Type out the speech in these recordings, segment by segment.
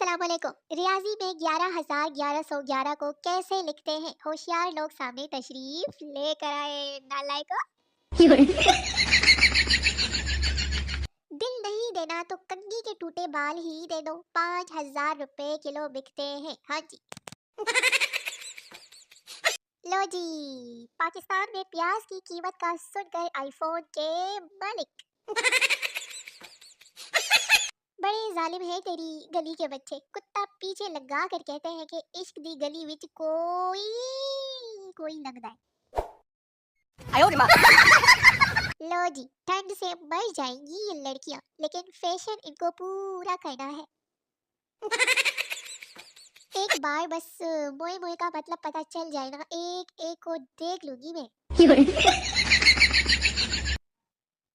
अस्सलामुअलैकुम। रियाजी में 11,1111 को कैसे लिखते हैं? होशियार लोग सामने तशरीफ लेकर आए। नालायको। दिल नहीं देना तो कंघी के टूटे बाल ही दे दो। 5,000 रुपए किलो बिकते हैं। हाँ जी। लो जी। पाकिस्तान में प्याज की कीमत का सुनकर आईफोन के मालिक बड़े जालिम है तेरी गली के बच्चे। कुत्ता पीछे लगा कर कहते हैं कि इश्क दी गली विच कोई कोई लगदा है। 哎呦我的妈！ लो जी, ठंड से मर जाएंगी ये लड़कियां, लेकिन फैशन इनको पूरा करना है। एक बार बस मोए मोए का मतलब पता चल जाए ना, एक एक को देख लूंगी मैं।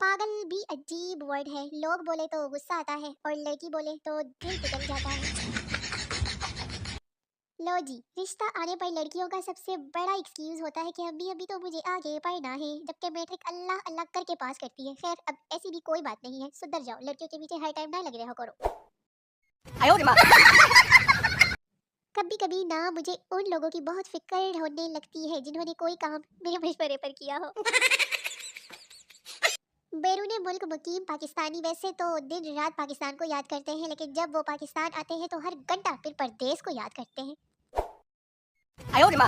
पागल भी अजीब वर्ड है। लोग बोले तो गुस्सा आता है और लड़की बोले तो दिल पिघल जाता है। लो जी, रिश्ता आने पर लड़कियों का सबसे बड़ा एक्सक्यूज होता है कि अभी अभी तो मुझे आगे पढ़ना है, जबकि मैट्रिक अल्लाह अल्लाह करके पास करती है। खैर, अब ऐसी भी कोई बात नहीं है, सुधर जाओ। लड़कियों के पीछे हर टाइम ना लगे रहा करो। 哎呦我的妈！ कभी कभी ना मुझे उन लोगों की बहुत फिक्र होने लगती है जिन्होंने कोई काम मेरे मशवरे पर किया हो। बैरूने मुल्क मुकीम पाकिस्तानी वैसे तो दिन रात पाकिस्तान को याद करते हैं, लेकिन जब वो पाकिस्तान आते हैं तो हर घंटा फिर परदेश को याद करते हैं। 哎呦我的妈！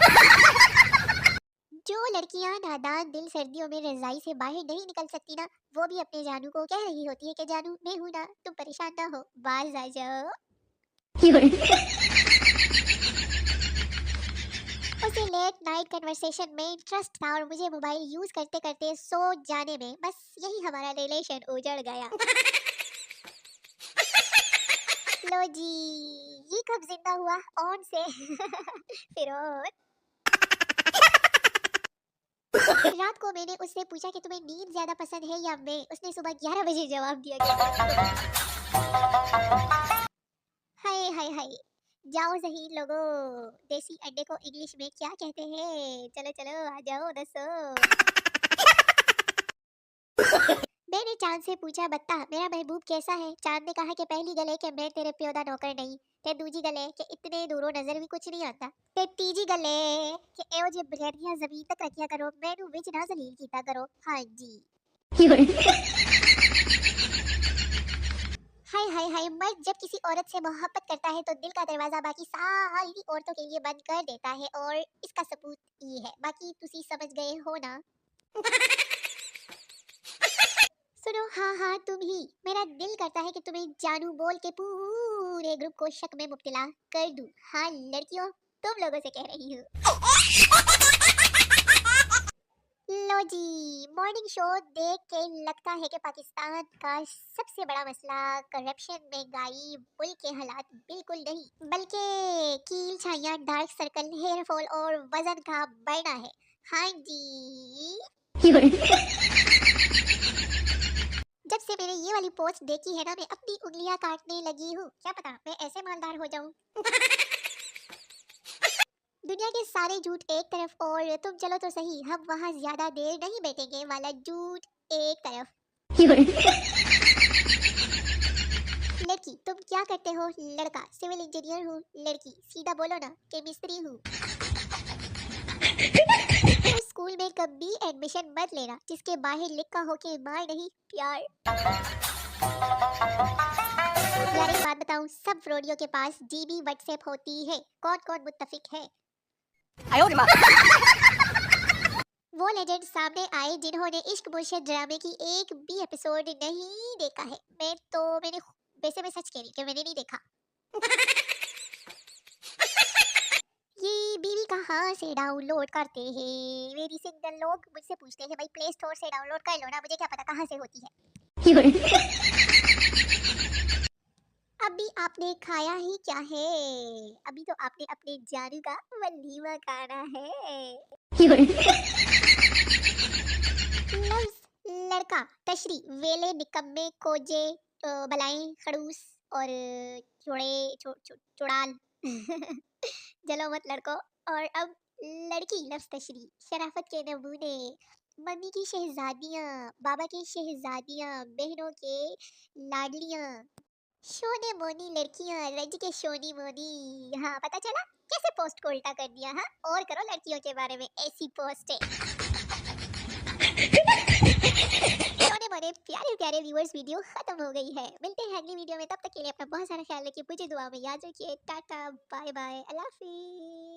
जो लड़कियां नादान दिल सर्दियों में रजाई से बाहर नहीं निकल सकती ना, वो भी अपने जानू को कह रही होती है कि जानू मैं हूं ना, तुम परेशान ना हो, बाज आ जाओ। उसे लेट नाइट कन्वर्सेशन में इंटरेस्ट था और मुझे मोबाइल यूज करते करते सो जाने में, बस यही हमारा रिलेशन उजड़ गया। लो जी, ये कब जिंदा हुआ ऑन से। फिर और रात को मैंने उससे पूछा कि तुम्हें नींद ज्यादा पसंद है या मैं। उसने सुबह 11 बजे जवाब दिया कि हाय हाय हाय। जाओ सही लोगो, देसी अंडे को इंग्लिश में क्या कहते हैं? चलो चलो आ जाओ दसो। मैंने चांद से पूछा बत्ता मेरा महबूब कैसा है? चांद ने कहा कि पहली गले के मैं तेरे प्यो दा नौकर नहीं, ते दूजी गले कि इतने दूरों नजर भी कुछ नहीं आता, ते तीजी गले कि एओ जे बलैनियां जमीन तक रखिया करो, मैनू विच ना जलील कीता करो। हाँ जी। हाय हाय हाय, मर्द जब किसी औरत से मोहब्बत करता है तो दिल का दरवाजा बाकी सारी औरतों के लिए बंद कर देता है, और इसका सबूत ये है। बाकी तुसी समझ गए हो ना? सुनो, हाँ हाँ तुम ही। मेरा दिल करता है कि तुम्हें जानू बोल के पूरे ग्रुप को शक में मुब्तला कर दूं। हाँ लड़कियों, तुम लोगों से कह रही हूँ। लो जी, मॉर्निंग शो देख के लगता है कि पाकिस्तान का सबसे बड़ा मसला करप्शन, महंगाई, मुल्क के हालात बिल्कुल नहीं, बल्कि कील छाइयाँ, डार्क सर्कल, हेयर फॉल और वजन का बढ़ना है। हाँ जी। जब से मैंने ये वाली पोस्ट देखी है ना, मैं अपनी उंगलियां काटने लगी हूँ। क्या पता मैं ऐसे मालदार हो जाऊं। दुनिया के सारे झूठ एक तरफ और तुम चलो तो सही हम वहाँ ज्यादा देर नहीं बैठेंगे वाला झूठ एक तरफ। लड़की तुम क्या करते हो? लड़का सिविल इंजीनियर हूँ। लड़की सीधा बोलो ना कि मिस्त्री हूँ। तो स्कूल में कभी एडमिशन मत लेना जिसके बाहर लिखा हो कि मार नहीं प्यार। यार एक बात बताऊं, सब फ्रोडियो के पास जीबी व्हाट्सएप होती है। कौन कौन मुत्तफिक है? 哎呦我的妈！ वो लेजेंड सामने आए जिन्होंने इश्क मुर्शिद ड्रामे की एक भी एपिसोड नहीं देखा है। मैंने वैसे मैं सच कह रही कि मैंने नहीं देखा। ये बीवी कहाँ से डाउनलोड करते हैं? मेरी सिंगल लोग मुझसे पूछते हैं भाई प्ले स्टोर से डाउनलोड कर लो ना, मुझे क्या पता कहाँ से होती है। अभी आपने खाया ही क्या है? अभी तो आपने अपने जानू का वलीमा खाना है। लफ्ज लड़का तशरी वेले निकम्मे कोजे बलाएं खड़ूस और चुड़ाल। जलो मत लड़को। और अब लड़की लफ्ज तशरी शराफत के नमूने, मम्मी की शहजादियाँ, बाबा की शहजादियाँ, बहनों के लाडलियाँ। शोने मोनी लड़कियां रज के शोनी मोनी। हाँ पता चला कैसे पोस्ट को उल्टा कर दिया। हाँ और करो लड़कियों के बारे में ऐसी पोस्ट शोने मोने प्यारे प्यारे व्यूअर्स, वीडियो खत्म हो गई है। मिलते हैं अगली वीडियो में, तब तक के लिए अपना बहुत सारा ख्याल रखिए, मुझे दुआ में याद रखिए। टाटा बाय बाय, अल्लाह हाफिज।